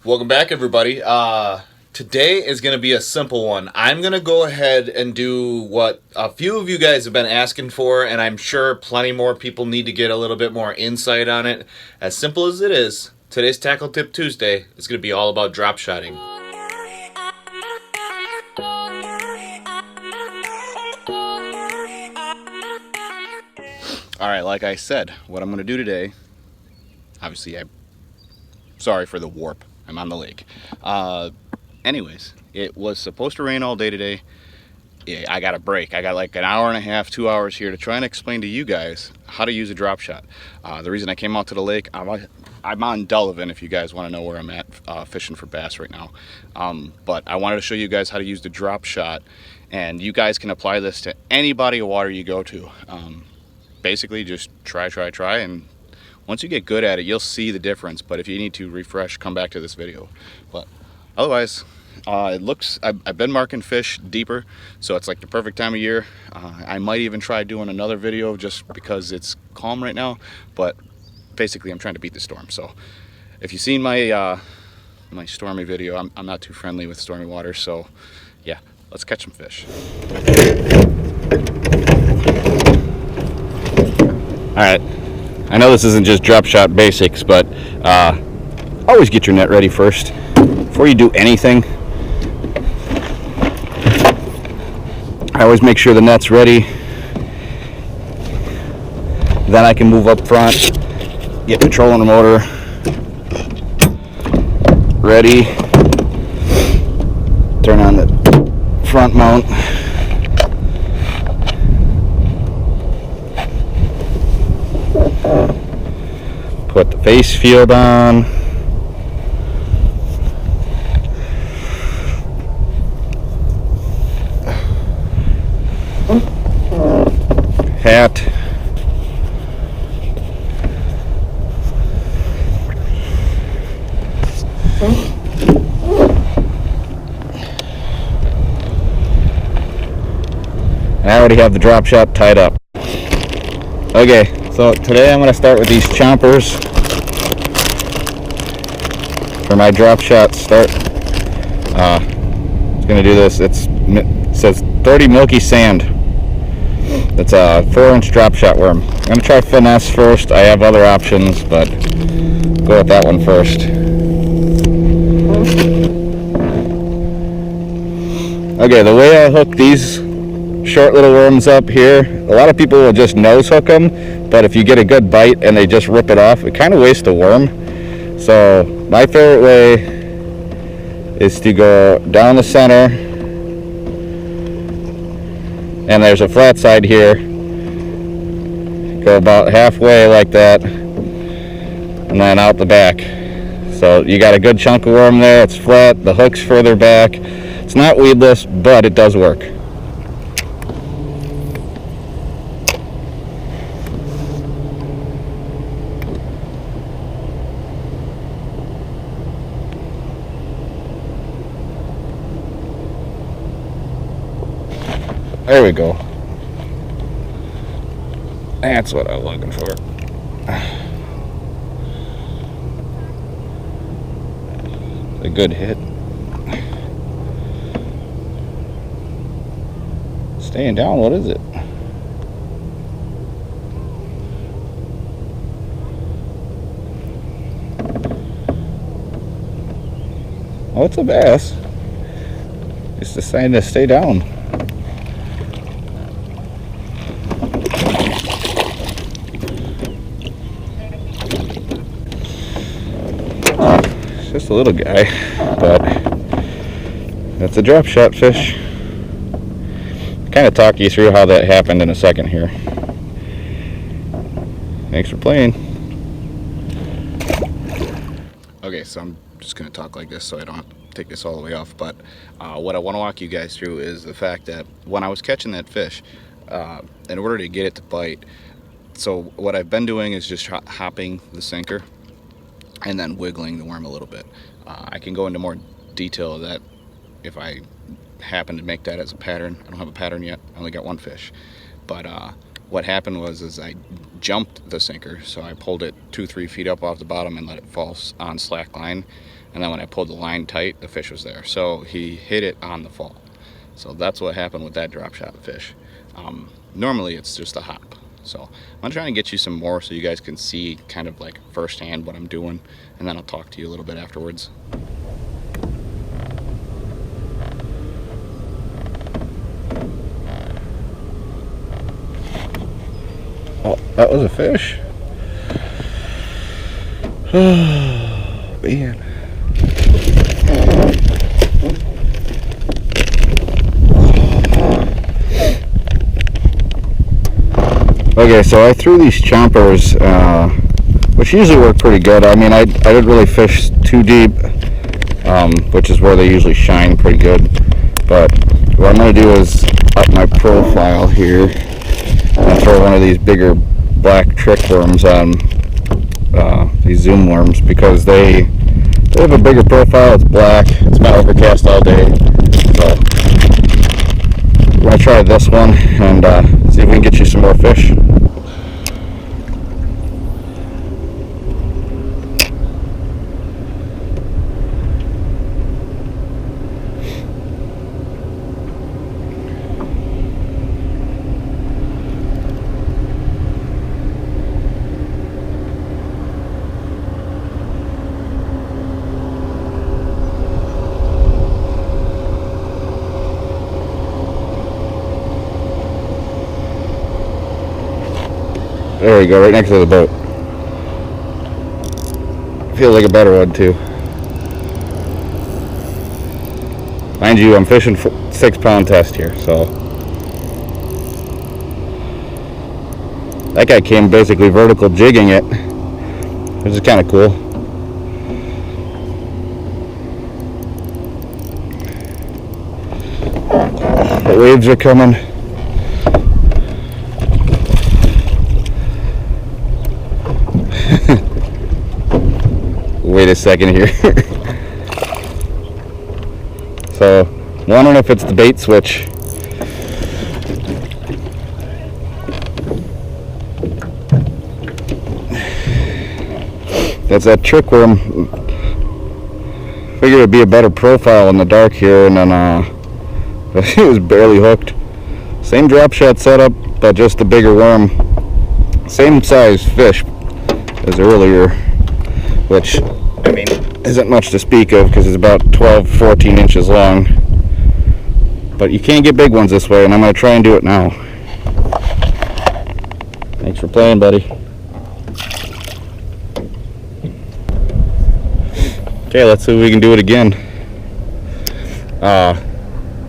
Welcome back, everybody. Today is going to be a simple one. I'm going to go ahead and do what a few of you guys have been asking for, and I'm sure plenty more people need to get a little bit more insight on it. As simple as it is, today's Tackle Tip Tuesday is going to be all about drop shotting. All right, like I said, what I'm going to do today, obviously, I'm sorry for the warp. I'm on the lake. Anyways, it was supposed to rain all day today. Yeah, I got a break. I got like an hour and a half, 2 hours here to try and explain to you guys how to use a drop shot. The reason I came out to the lake, I'm on Delavan if you guys want to know where I'm at fishing for bass right now. But I wanted to show you guys how to use the drop shot, and you guys can apply this to any body of water you go to. Basically, just try, and once you get good at it, you'll see the difference. But if you need to refresh, come back to this video. But otherwise, I've been marking fish deeper, so it's like the perfect time of year. I might even try doing another video just because it's calm right now, but basically I'm trying to beat the storm. So if you've seen my my stormy video, I'm not too friendly with stormy water, so yeah, let's catch some fish. All right, I know this isn't just drop shot basics, but always get your net ready first before you do anything. I always make sure the net's ready. Then I can move up front, get the trolling motor ready, turn on the front mount. Put the face field on. Hat. I already have the drop shot tied up. Okay, so today I'm going to start with these chompers for my drop shot start. It's going to do this. It says 30 Milky Sand. It's a 4-inch drop shot worm. I'm going to try finesse first. I have other options, but go with that one first. Okay, the way I hook these short little worms up here, a lot of people will just nose hook them, but if you get a good bite and they just rip it off, it kind of wastes the worm. So my favorite way is to go down the center, and there's a flat side here. Go about halfway like that, and then out the back. So you got a good chunk of worm there. It's flat, the hook's further back. It's not weedless, but it does work. There we go. That's what I'm looking for. A good hit. Staying down, what is it? Oh, it's a bass. It's deciding to stay down. Just a little guy, but that's a drop shot fish. Kind of talk you through how that happened in a second here. Thanks for playing. Okay, so I'm just going to talk like this so I don't take this all the way off, but what I want to walk you guys through is the fact that when I was catching that fish, in order to get it to bite, so what I've been doing is just hopping the sinker and then wiggling the worm a little bit. I can go into more detail of that if I happen to make that as a pattern. I don't have a pattern yet. I only got one fish. But what happened was I jumped the sinker, so I pulled it 2-3 feet up off the bottom and let it fall on slack line, and then when I pulled the line tight, the fish was there. So he hit it on the fall. So that's what happened with that drop shot fish. Normally it's just a hop. So I'm gonna try and get you some more so you guys can see kind of like firsthand what I'm doing, and then I'll talk to you a little bit afterwards. Oh, that was a fish. Oh, man. Okay, so I threw these chompers, which usually work pretty good. I mean, I didn't really fish too deep, which is where they usually shine pretty good. But what I'm going to do is up my profile here and throw one of these bigger black trick worms on these zoom worms, because they have a bigger profile. It's black. It's been overcast all day. So we're going to try this one and see if we can get you some more fish. There we go, right next to the boat. Feels like a better one too. Mind you, I'm fishing 6-pound test here, so that guy came basically vertical jigging it, which is kind of cool. The waves are coming. Wait a second here. So, wondering if it's the bait switch. That's that trick worm. Figured it'd be a better profile in the dark here, and then it was barely hooked. Same drop shot setup, but just a bigger worm. Same size fish as earlier, which, I mean, isn't much to speak of because it's about 12-14 inches long. But you can't get big ones this way, and I'm going to try and do it now. Thanks for playing, buddy. Okay, let's see if we can do it again.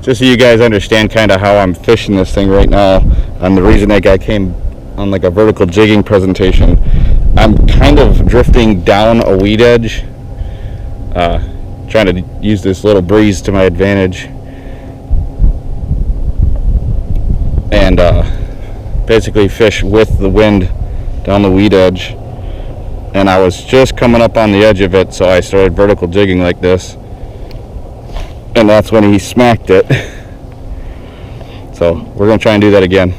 Just so you guys understand kind of how I'm fishing this thing right now, and the reason that guy came on like a vertical jigging presentation. I'm kind of drifting down a weed edge, trying to use this little breeze to my advantage, and basically fish with the wind down the weed edge. And I was just coming up on the edge of it, so I started vertical jigging like this, and that's when he smacked it. So we're gonna try and do that again.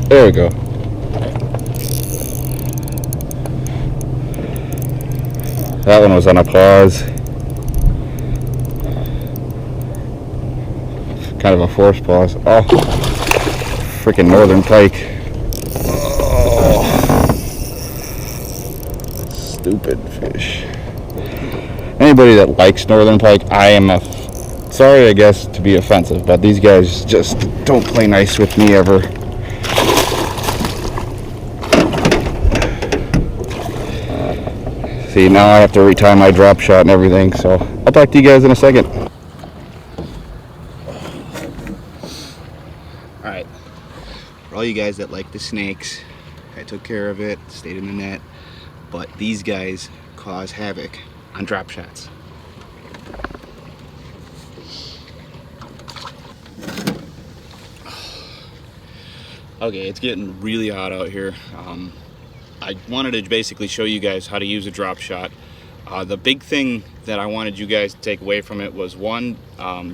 There we go. That one was on a pause. Kind of a forced pause. Oh, freaking northern pike. Oh, stupid fish. Anybody that likes northern pike, I am sorry, I guess, to be offensive, but these guys just don't play nice with me ever. See, now I have to retie my drop shot and everything, so I'll talk to you guys in a second. Alright, all you guys that like the snakes, I took care of it, stayed in the net, but these guys cause havoc on drop shots. Okay, it's getting really hot out here. I wanted to basically show you guys how to use a drop shot. The big thing that I wanted you guys to take away from it was, one,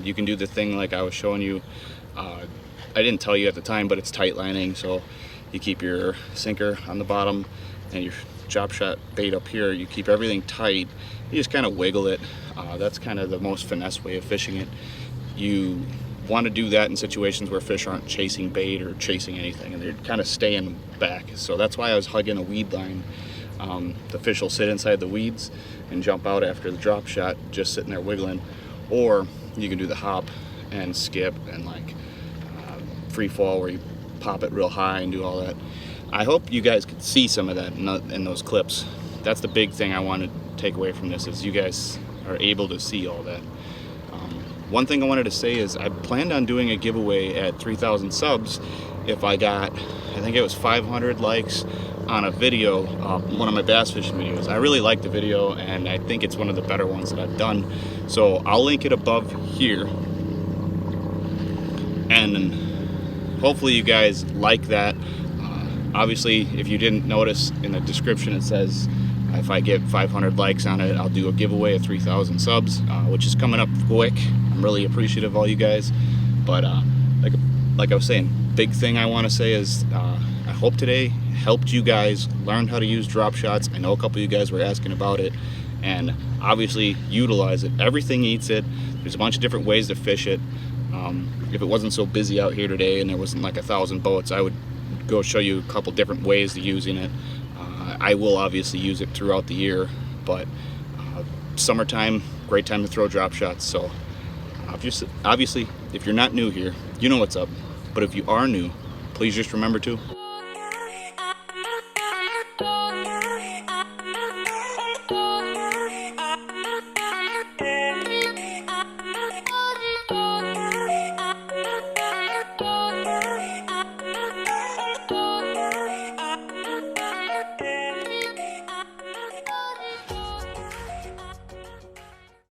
you can do the thing like I was showing you. I didn't tell you at the time, but it's tight lining, so you keep your sinker on the bottom and your drop shot bait up here. You keep everything tight. You just kind of wiggle it. That's kind of the most finesse way of fishing it. You want to do that in situations where fish aren't chasing bait or chasing anything, and they're kind of staying back. So that's why I was hugging a weed line. The fish will sit inside the weeds and jump out after the drop shot, just sitting there wiggling. Or you can do the hop and skip and like free fall, where you pop it real high and do all that. I hope you guys could see some of that in those clips. That's the big thing I want to take away from this, is you guys are able to see all that. One thing I wanted to say is I planned on doing a giveaway at 3,000 subs if I got, I think it was 500 likes on a video, one of my bass fishing videos. I really like the video, and I think it's one of the better ones that I've done. So I'll link it above here, and hopefully you guys like that. Obviously, if you didn't notice, in the description it says if I get 500 likes on it, I'll do a giveaway of 3,000 subs, which is coming up quick. I'm really appreciative of all you guys. But like I was saying, big thing I want to say is I hope today helped you guys learn how to use drop shots. I know a couple of you guys were asking about it, and obviously utilize it. Everything eats it. There's a bunch of different ways to fish it. If it wasn't so busy out here today and there wasn't like 1,000 boats, I would go show you a couple different ways to using it. I will obviously use it throughout the year, but summertime, great time to throw drop shots. So obviously, if you're not new here, you know what's up. But if you are new, please just remember to